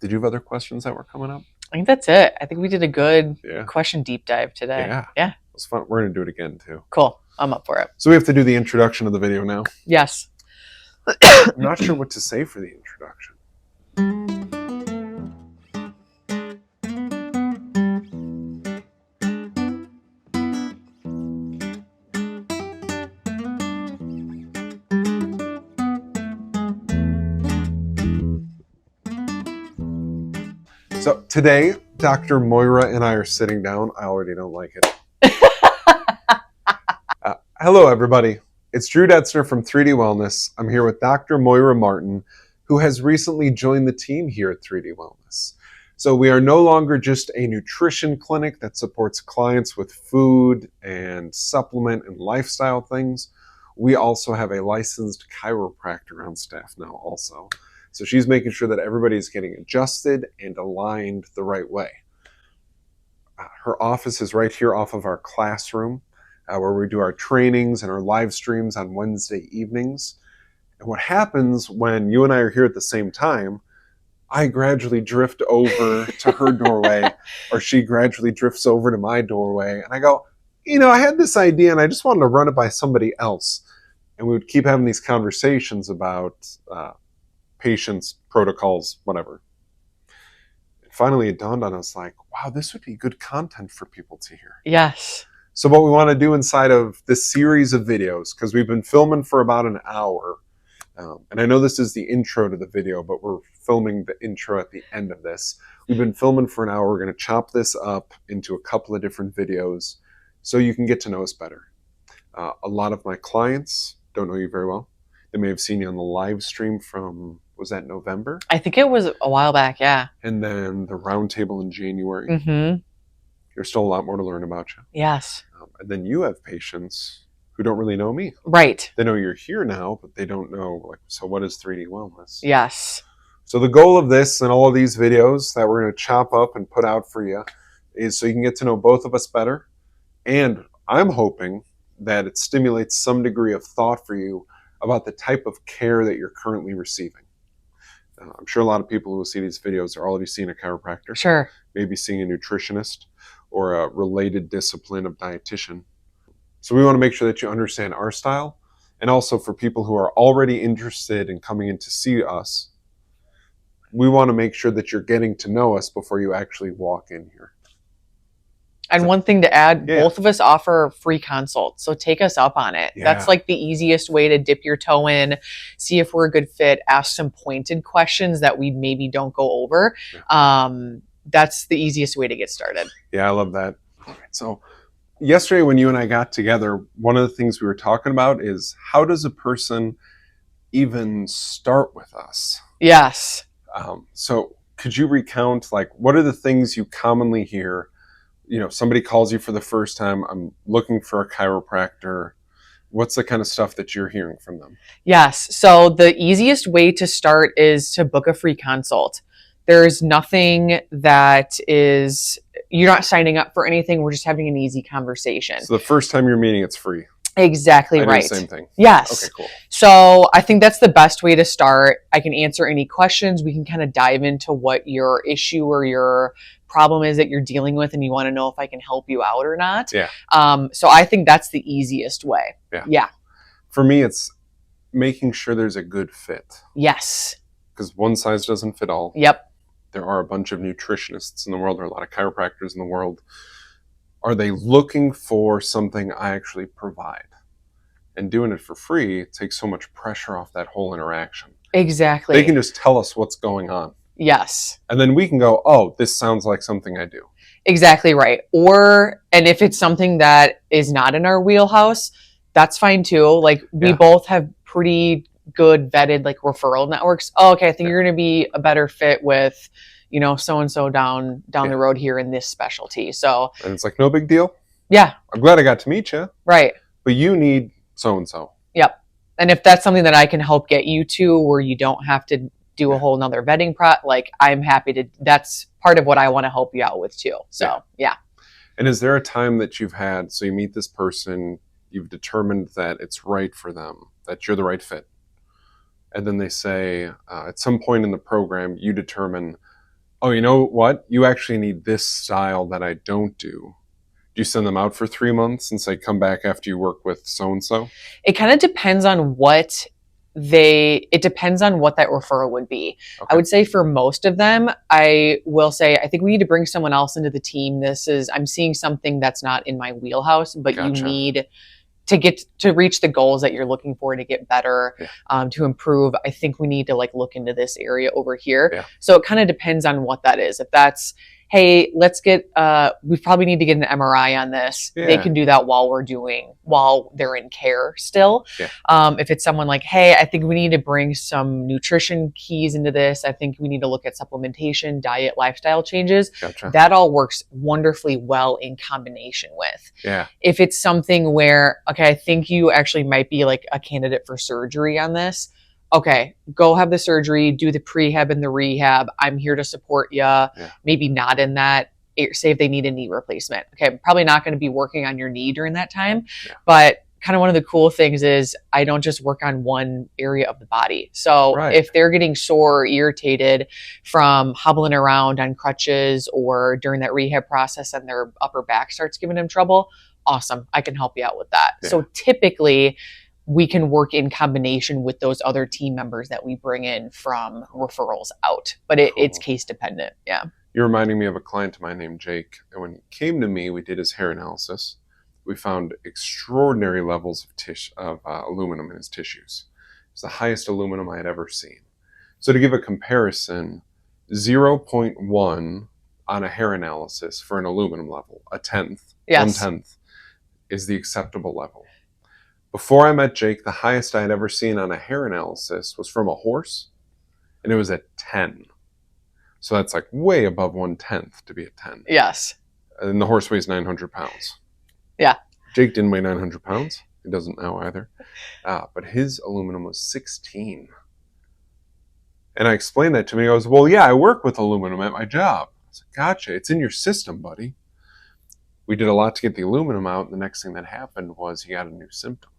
Did you have other questions that were coming up? I think that's it. I think we did a good question deep dive today. Yeah. It was fun. We're going to do it again too. Cool. I'm up for it. So we have to do the introduction of the video now. Yes. I'm not sure what to say for the introduction. So today, Dr. Moira and I are sitting down. I already don't like it. Hello, everybody. It's Drew Detzner from 3D Wellness. I'm here with Dr. Moira Martin, who has recently joined the team here at 3D Wellness. So we are no longer just a nutrition clinic that supports clients with food and supplement and lifestyle things. We also have a licensed chiropractor on staff now also. So she's making sure that everybody's getting adjusted and aligned the right way. Her office is right here off of our classroom, where we do our trainings and our live streams on Wednesday evenings. And what happens when you and I are here at the same time, I gradually drift over to her doorway, or she gradually drifts over to my doorway. And I go, I had this idea and I just wanted to run it by somebody else. And we would keep having these conversations about patients, protocols, whatever. And finally, it dawned on us like, wow, this would be good content for people to hear. Yes. So what we want to do inside of this series of videos, because we've been filming for about an hour, and I know this is the intro to the video, but we're filming the intro at the end of this. We've been filming for an hour. We're going to chop this up into a couple of different videos so you can get to know us better. A lot of my clients don't know you very well. They may have seen you on the live stream from, was that November? I think it was a while back, yeah. And then the roundtable in January. Mm-hmm. There's still a lot more to learn about you. Yes. And then you have patients who don't really know me. Right. They know you're here now, but they don't know, like, so what is 3D Wellness? Yes. So the goal of this and all of these videos that we're going to chop up and put out for you is so you can get to know both of us better. And I'm hoping that it stimulates some degree of thought for you about the type of care that you're currently receiving. I'm sure a lot of people who will see these videos are already seeing a chiropractor. Sure. Maybe seeing a nutritionist or a related discipline of dietitian. So we want to make sure that you understand our style. And also for people who are already interested in coming in to see us, we want to make sure that you're getting to know us before you actually walk in here. And one thing to add, both of us offer free consults. So take us up on it. Yeah. That's like the easiest way to dip your toe in, see if we're a good fit, ask some pointed questions that we maybe don't go over. Yeah. That's the easiest way to get started. Yeah, I love that. All right, so yesterday when you and I got together, one of the things we were talking about is how does a person even start with us? Yes. So could you recount, like, what are the things you commonly hear? Somebody calls you for the first time, I'm looking for a chiropractor. What's the kind of stuff that you're hearing from them? Yes. So the easiest way to start is to book a free consult. There's nothing that is, you're not signing up for anything. We're just having an easy conversation. So the first time you're meeting, it's free. Exactly right. Same thing. Yes. Okay, cool. So I think that's the best way to start. I can answer any questions. We can kind of dive into what your issue or your problem is that you're dealing with, and you want to know if I can help you out or not. Yeah. So I think that's the easiest way. Yeah. For me, it's making sure there's a good fit. Yes. Because one size doesn't fit all. Yep. There are a bunch of nutritionists in the world. There are a lot of chiropractors in the world. Are they looking for something I actually provide? And doing it for free takes so much pressure off that whole interaction. Exactly. They can just tell us what's going on. Yes. And then we can go, oh, this sounds like something I do. Exactly right. And if it's something that is not in our wheelhouse, that's fine too. Like we both have pretty good vetted like referral networks. Oh, okay. I think you're going to be a better fit with, so-and-so down the road here in this specialty. So, and it's like, no big deal. Yeah. I'm glad I got to meet you. Right. But you need so-and-so. Yep. And if that's something that I can help get you to where you don't have to do a whole nother vetting I'm happy to, that's part of what I want to help you out with too. So, yeah. And is there a time that you've had, so you meet this person, you've determined that it's right for them, that you're the right fit. And then they say, at some point in the program, you determine, oh, you know what? You actually need this style that I don't do. Do you send them out for 3 months and say, come back after you work with so and so? It kind of depends on what it depends on what that referral would be. I Okay. would say for most of them, I will say, I think we need to bring someone else into the team. I'm seeing something that's not in my wheelhouse, but you Gotcha. need to get to reach the goals that you're looking for, to get better, Yeah. to improve. I think we need to like look into this area over here. Yeah. So it kind of depends on what that is. If that's, hey, we probably need to get an MRI on this. Yeah. They can do that while they're in care still. Yeah. If it's someone like, hey, I think we need to bring some nutrition keys into this. I think we need to look at supplementation, diet, lifestyle changes. Gotcha. That all works wonderfully well in combination with. Yeah. If it's something where, okay, I think you actually might be like a candidate for surgery on this. Okay, go have the surgery, do the prehab and the rehab. I'm here to support you. Yeah. Maybe not in that. Say if they need a knee replacement. Okay, I'm probably not going to be working on your knee during that time. Yeah. But kind of one of the cool things is I don't just work on one area of the body. So Right. if they're getting sore or irritated from hobbling around on crutches or during that rehab process and their upper back starts giving them trouble, awesome. I can help you out with that. Yeah. So typically we can work in combination with those other team members that we bring in from referrals out, but it's Cool. case dependent. Yeah. You're reminding me of a client of mine named Jake. And when he came to me, we did his hair analysis. We found extraordinary levels of aluminum in his tissues. It's the highest aluminum I had ever seen. So to give a comparison, 0.1 on a hair analysis for an aluminum level, a tenth, Yes. 1/10 is the acceptable level. Before I met Jake, the highest I had ever seen on a hair analysis was from a horse, and it was at 10. So that's like way above 1/10 to be at 10. Yes. And the horse weighs 900 pounds. Yeah. Jake didn't weigh 900 pounds. He doesn't now either. But his aluminum was 16. And I explained that to him. He goes, well, yeah, I work with aluminum at my job. I said, gotcha. It's in your system, buddy. We did a lot to get the aluminum out. And the next thing that happened was he got a new symptom.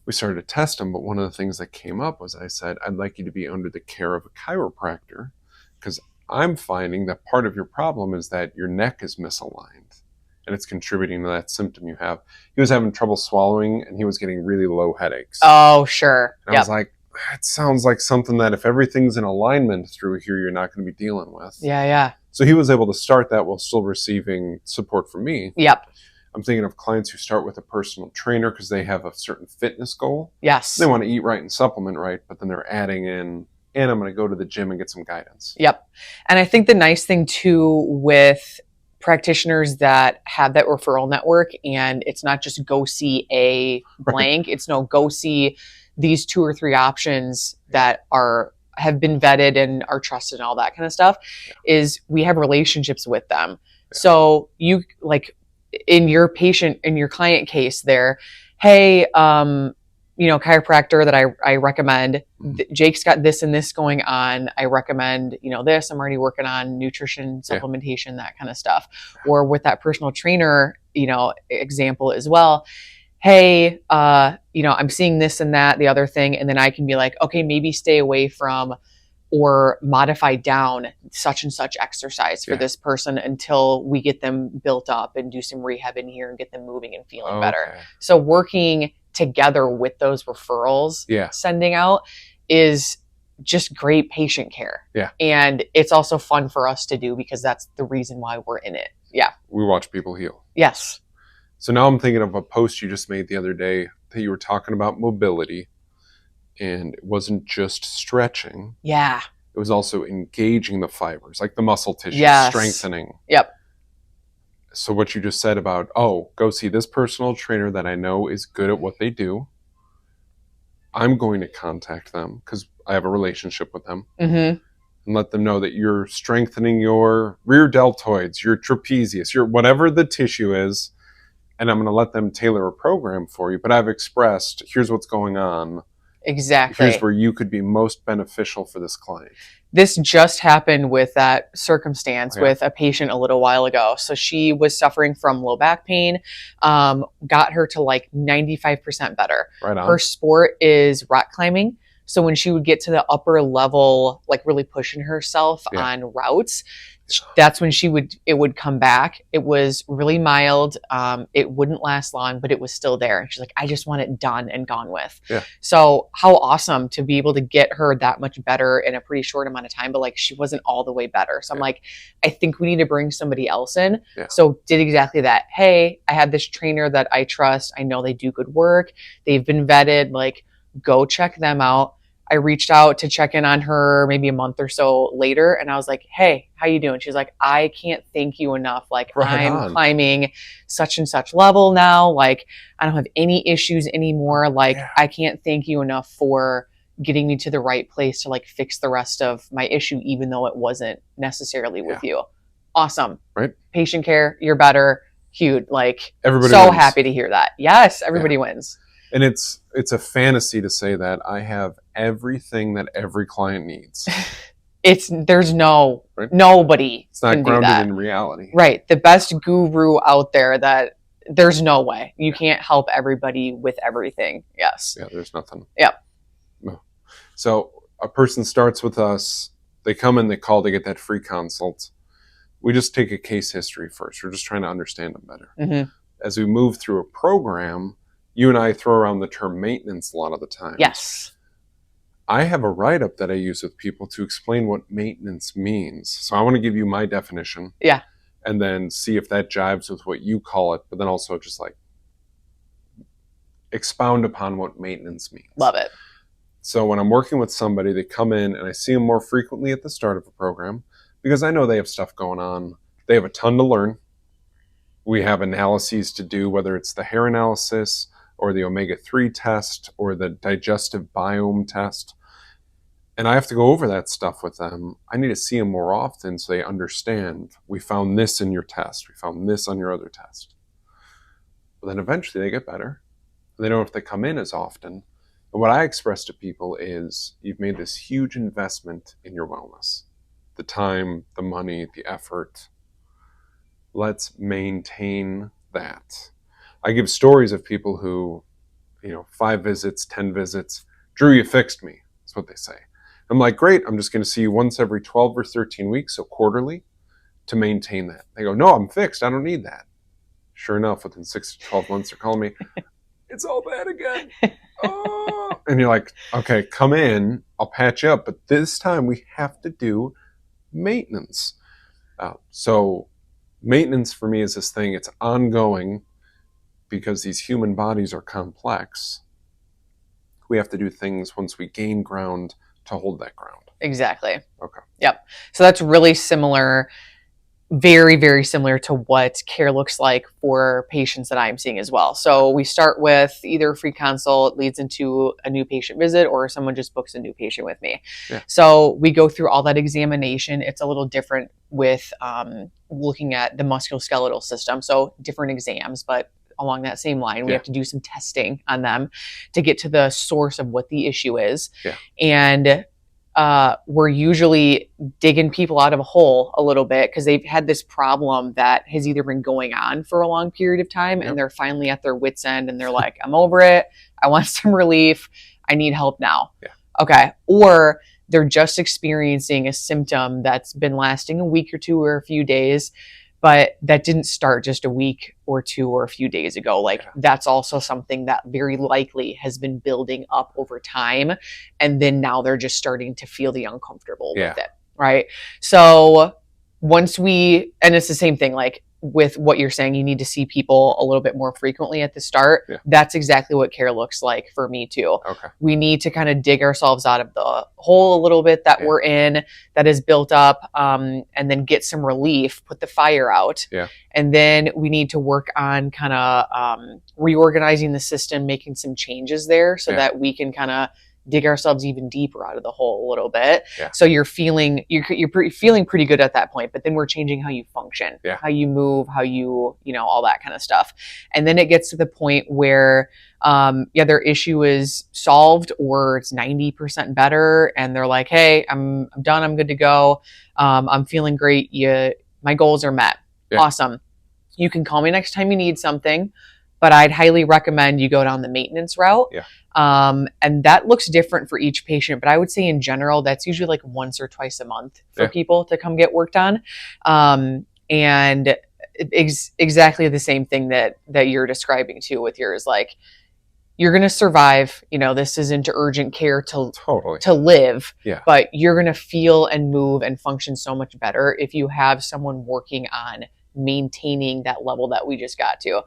We started to test him, but one of the things that came up was I said, I'd like you to be under the care of a chiropractor because I'm finding that part of your problem is that your neck is misaligned and it's contributing to that symptom you have. He was having trouble swallowing and he was getting really low headaches. Oh, sure. And I was like, that sounds like something that if everything's in alignment through here, you're not going to be dealing with. Yeah. So he was able to start that while still receiving support from me. Yep. I'm thinking of clients who start with a personal trainer because they have a certain fitness goal. Yes. They want to eat right and supplement right, but then they're adding in, and I'm going to go to the gym and get some guidance. Yep. And I think the nice thing too with practitioners that have that referral network, and it's not just go see a blank, it's no, go see these 2 or 3 options that have been vetted and are trusted and all that kind of stuff, is we have relationships with them. Yeah. So you like, in your client case there, hey, chiropractor that I recommend, Jake's got this and this going on. I recommend, this, I'm already working on nutrition, supplementation, that kind of stuff. Or with that personal trainer, example as well. Hey, I'm seeing this and that, the other thing. And then I can be like, okay, maybe stay away from or modify down such and such exercise for this person until we get them built up and do some rehab in here and get them moving and feeling better. So working together with those referrals, sending out, is just great patient care. Yeah. And it's also fun for us to do because that's the reason why we're in it. Yeah. We watch people heal. Yes. So now I'm thinking of a post you just made the other day that you were talking about mobility. And it wasn't just stretching. Yeah. It was also engaging the fibers, like the muscle tissue, strengthening. Yep. So what you just said about, go see this personal trainer that I know is good at what they do. I'm going to contact them because I have a relationship with them. And let them know that you're strengthening your rear deltoids, your trapezius, your whatever the tissue is. And I'm going to let them tailor a program for you. But I've expressed, here's what's going on. Exactly. Here's where you could be most beneficial for this client. This just happened with that circumstance with a patient a little while ago. So she was suffering from low back pain, got her to like 95% better. Right on. Her sport is rock climbing. So when she would get to the upper level, like really pushing herself on routes, that's when it would come back. It was really mild. It wouldn't last long, but it was still there. And she's like, I just want it done and gone with. Yeah. So how awesome to be able to get her that much better in a pretty short amount of time, but like she wasn't all the way better. So I'm like, I think we need to bring somebody else in. Yeah. So did exactly that. Hey, I have this trainer that I trust. I know they do good work. They've been vetted. Like, go check them out. I reached out to check in on her maybe a month or so later, and I was like, hey, how you doing? She's like, I can't thank you enough. Like, I'm climbing such and such level now. Like, I don't have any issues anymore. Like, I can't thank you enough for getting me to the right place to like fix the rest of my issue, even though it wasn't necessarily with you. Awesome. Right. Patient care, you're better. Huge. Like, everybody so wins. Happy to hear that. Yes, everybody wins. And it's a fantasy to say that I have everything that every client needs. There's nobody. It's not can grounded do that. in reality. Right. The best guru out there that there's no way. You can't help everybody with everything. Yes. Yeah, there's nothing. Yep. No. So a person starts with us, they come in, they call to get that free consult. We just take a case history first. We're just trying to understand them better. Mm-hmm. As we move through a program, you and I throw around the term maintenance a lot of the time. Yes. I have a write-up that I use with people to explain what maintenance means. So I want to give you my definition. Yeah. And then see if that jives with what you call it, but then also just like expound upon what maintenance means. Love it. So when I'm working with somebody, they come in and I see them more frequently at the start of a program because I know they have stuff going on. They have a ton to learn. We have analyses to do, whether it's the hair analysis or the omega-3 test or the digestive biome test. And I have to go over that stuff with them. I need to see them more often so they understand, we found this in your test. We found this on your other test. But then eventually they get better. They don't have to come in as often. And what I express to people is, you've made this huge investment in your wellness. The time, the money, the effort. Let's maintain that. I give stories of people who, 5 visits, 10 visits. Drew, you fixed me. That's what they say. I'm like, great. I'm just going to see you once every 12 or 13 weeks, so quarterly, to maintain that. They go, no, I'm fixed. I don't need that. Sure enough, within 6 to 12 months, they're calling me, it's all bad again. Oh. And you're like, okay, come in. I'll patch you up. But this time we have to do maintenance. So maintenance for me is this thing. It's ongoing. Because these human bodies are complex, we have to do things once we gain ground to hold that ground. Exactly. Okay. Yep. So that's really similar, very, very similar to what care looks like for patients that I'm seeing as well. So we start with either a free consult, leads into a new patient visit, or someone just books a new patient with me. Yeah. So we go through all that examination. It's a little different with looking at the musculoskeletal system. So different exams, but along that same line, we have to do some testing on them to get to the source of what the issue is. Yeah. And we're usually digging people out of a hole a little bit because they've had this problem that has either been going on for a long period of time and they're finally at their wit's end and they're like, I'm over it. I want some relief. I need help now. Yeah. Okay. Or they're just experiencing a symptom that's been lasting a week or two or a few days, but that didn't start just a week or two or a few days ago. Like that's also something that very likely has been building up over time. And then now they're just starting to feel the uncomfortable with it. Right. So and it's the same thing, like with what you're saying, you need to see people a little bit more frequently at the start. Yeah. That's exactly what care looks like for me too. Okay. We need to kind of dig ourselves out of the hole a little bit that we're in, that is built up, and then get some relief, put the fire out. Yeah. And then we need to work on kind of reorganizing the system, making some changes there so that we can kind of dig ourselves even deeper out of the hole a little bit. Yeah. So you're feeling pretty good at that point, but then we're changing how you function, how you move, how you all that kind of stuff. And then it gets to the point where their issue is solved or it's 90% better. And they're like, hey, I'm done. I'm good to go. I'm feeling great. My goals are met. Yeah. Awesome. You can call me next time you need something. but I'd highly recommend you go down the maintenance route. Yeah. And that looks different for each patient, but I would say in general, that's usually like once or twice a month for people to come get work done. And exactly the same thing that you're describing too with yours. Like, you're going to survive. This isn't urgent care to live, but you're going to feel and move and function so much better if you have someone working on maintaining that level that we just got to.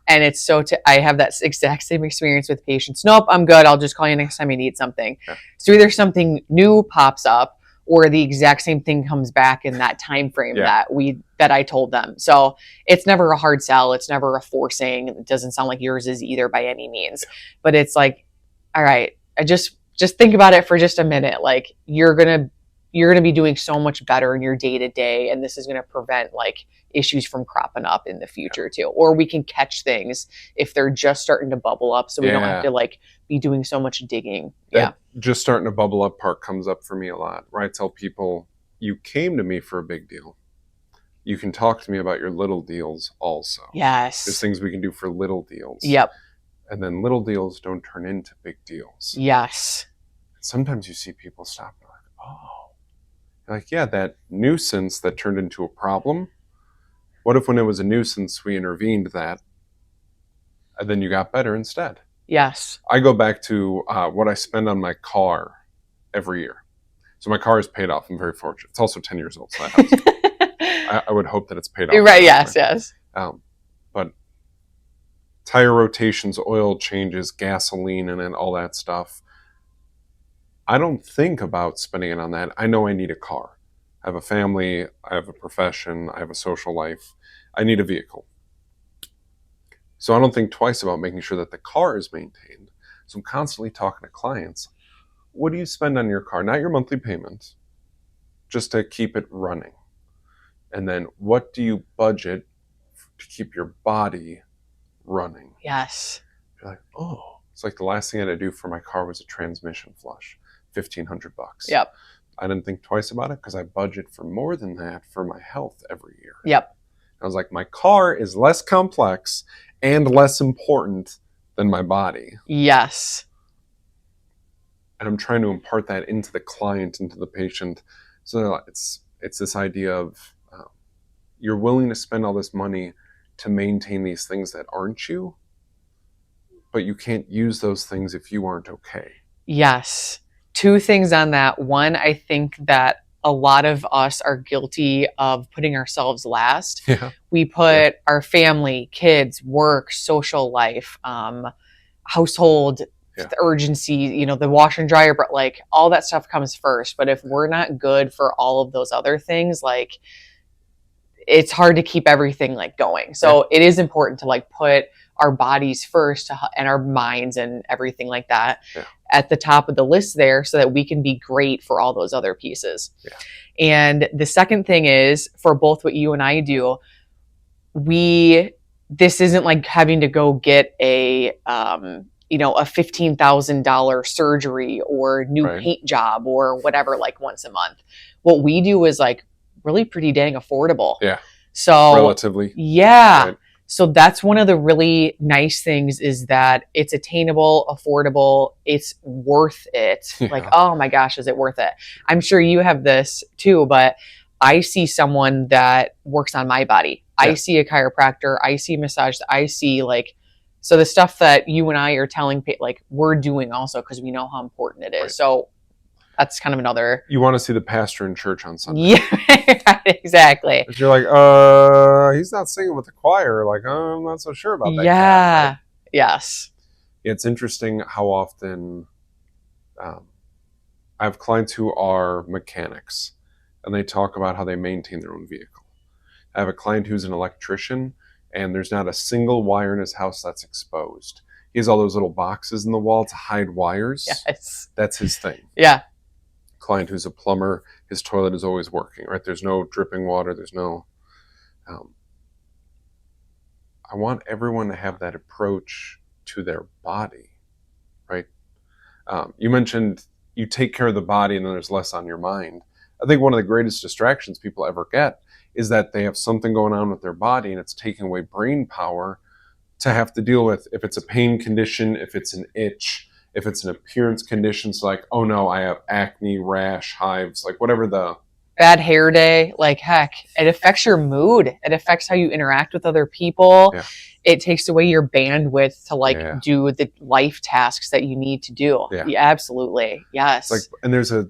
And it's I have that exact same experience with patients. Nope, I'm good. I'll just call you next time you need something. So either something new pops up or the exact same thing comes back in that time frame that I told them. So it's never a hard sell. It's never a forcing. It doesn't sound like yours is either by any means. But it's like, all right, I just think about it for just a minute. Like, you're gonna be doing so much better in your day to day, and this is gonna prevent like issues from cropping up in the future too. Or we can catch things if they're just starting to bubble up, so we don't have to like be doing so much digging. Just starting to bubble up part comes up for me a lot, where I tell people, you came to me for a big deal. You can talk to me about your little deals also. Yes. There's things we can do for little deals. Yep. And then little deals don't turn into big deals. Yes. Sometimes you see people stop and like, oh. Like, yeah, that nuisance that turned into a problem. What if when it was a nuisance, we intervened that, and then you got better instead? Yes. I go back to what I spend on my car every year. So my car is paid off. I'm very fortunate. It's also 10 years old, so that helps. I would hope that it's paid off. Right, yes. But tire rotations, oil changes, gasoline, and then all that stuff. I don't think about spending it on that. I know I need a car. I have a family. I have a profession. I have a social life. I need a vehicle. So I don't think twice about making sure that the car is maintained. So I'm constantly talking to clients. What do you spend on your car? Not your monthly payment, just to keep it running. And then what do you budget to keep your body running? Yes. You're like, oh, it's like the last thing I had to do for my car was a transmission flush, $1,500. Yep. I didn't think twice about it because I budget for more than that for my health every year. Yep. I was like, my car is less complex and less important than my body. Yes. And I'm trying to impart that into the client, into the patient. So it's this idea of you're willing to spend all this money to maintain these things that aren't you, but you can't use those things if you aren't okay. Yes. Two things on that. One, I think that a lot of us are guilty of putting ourselves last. Yeah. We put our family, kids, work, social life, household, the urgency, the washer and dryer, but like all that stuff comes first. But if we're not good for all of those other things, like it's hard to keep everything like going. So it is important to like put our bodies first and our minds and everything like that at the top of the list there so that we can be great for all those other pieces. And the second thing is, for both what you and I do, this isn't like having to go get a $15,000 surgery or new paint job or whatever, like once a month. What we do is like really pretty dang affordable. Yeah. So relatively. Yeah. Right. So that's one of the really nice things, is that it's attainable, affordable, it's worth it. Yeah. Like, oh my gosh, is it worth it? I'm sure you have this too, but I see someone that works on my body. Yeah. I see a chiropractor, I see massage, I see so the stuff that you and I are telling, we're doing also because we know how important it is. Right. So that's kind of another. You want to see the pastor in church on Sunday. Yeah, exactly. But you're like, he's not singing with the choir. Like, I'm not so sure about that. Yeah. Right? Yes. It's interesting how often I have clients who are mechanics, and they talk about how they maintain their own vehicle. I have a client who's an electrician, and there's not a single wire in his house that's exposed. He has all those little boxes in the wall to hide wires. Yes. That's his thing. Yeah. Client who's a plumber, his toilet is always working, right? There's no dripping water. There's no... I want everyone to have that approach to their body, right? You mentioned you take care of the body and then there's less on your mind. I think one of the greatest distractions people ever get is that they have something going on with their body and it's taking away brain power to have to deal with if it's a pain condition, if it's an itch, if it's an appearance condition. So like, oh no, I have acne, rash, hives, like whatever the bad hair day, like heck, it affects your mood. It affects how you interact with other people. Yeah. It takes away your bandwidth to like Yeah. do the life tasks that you need to do. Yeah. Absolutely. Yes. It's like, and there's a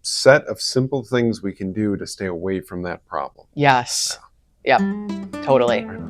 set of simple things we can do to stay away from that problem. Yes. Yep. Totally. Right.